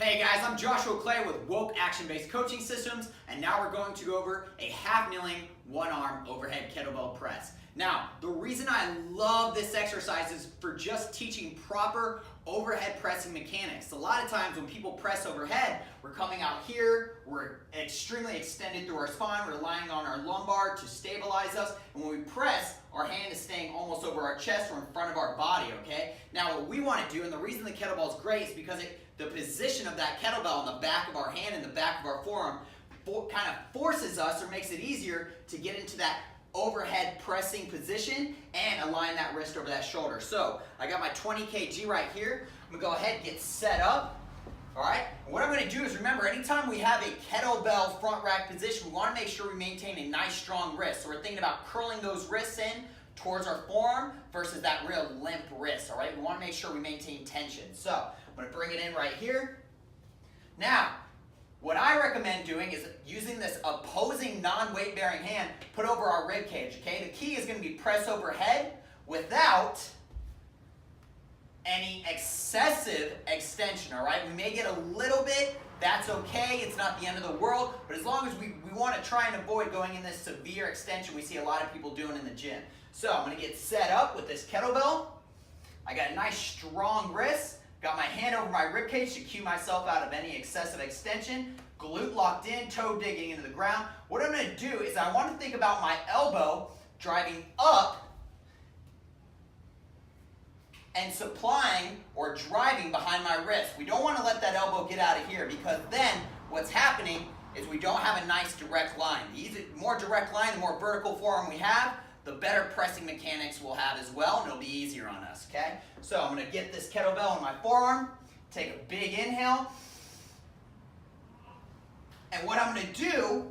Hey guys, I'm Joshua Clay with Woke Action-Based Coaching Systems, and now we're going to go over a half-kneeling, one-arm overhead kettlebell press. Now, the reason I love this exercise is for just teaching proper overhead pressing mechanics. A lot of times when people press overhead, we're coming out here, we're extremely extended through our spine, we're relying on our lumbar to stabilize us, and when we press, our hand is staying almost over our chest or in front of our body, okay? Now what we want to do, and the reason the kettlebell is great is because the position of that kettlebell in the back of our hand and the back of our forearm kind of forces us or makes it easier to get into that overhead pressing position and align that wrist over that shoulder. So I got my 20 kg right here. I'm gonna go ahead and get set up. All right, and what I'm going to do is remember, anytime we have a kettlebell front rack position, we want to make sure we maintain a nice strong wrist. So we're thinking about curling those wrists in towards our forearm versus that real limp wrist. All right, we want to make sure we maintain tension. So I'm going to bring it in right here. Now, what I recommend doing is using this opposing non-weight bearing hand put over our rib cage. Okay, the key is going to be press overhead without any excessive extension, all right? We may get a little bit, that's okay, it's not the end of the world, but as long as we want to try and avoid going in this severe extension we see a lot of people doing in the gym. So I'm going to get set up with this kettlebell. I got a nice strong wrist, got my hand over my rib cage to cue myself out of any excessive extension, glute locked in, toe digging into the ground. What I'm going to do is I want to think about my elbow driving up and supplying or driving behind my wrist. We don't want to let that elbow get out of here because then what's happening is we don't have a nice direct line. The more direct line, the more vertical forearm we have, the better pressing mechanics we'll have as well, and it'll be easier on us, okay? So I'm going to get this kettlebell in my forearm, take a big inhale, and what I'm going to do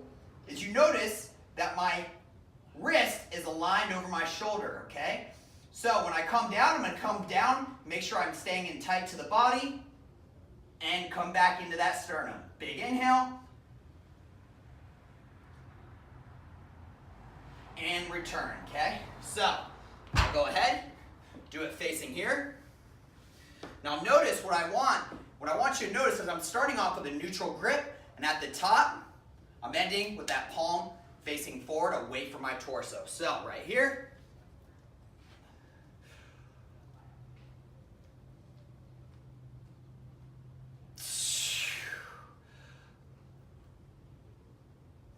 is you notice that my wrist is aligned over my shoulder, okay? So when I come down, I'm going to come down, make sure I'm staying in tight to the body, and come back into that sternum. Big inhale, and return, okay? So, I'll go ahead, do it facing here. Now notice what I want you to notice is I'm starting off with a neutral grip, and at the top, I'm ending with that palm facing forward away from my torso. So, right here,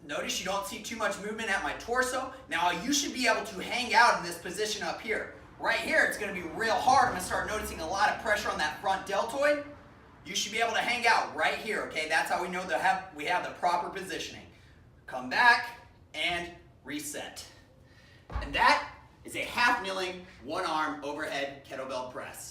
notice you don't see too much movement at my torso. Now you should be able to hang out in this position up here. Right here it's going to be real hard. I'm going to start noticing a lot of pressure on that front deltoid. You should be able to hang out right here, okay? That's how we know that we have the proper positioning. Come back and reset. And that is a half kneeling, one arm overhead kettlebell press.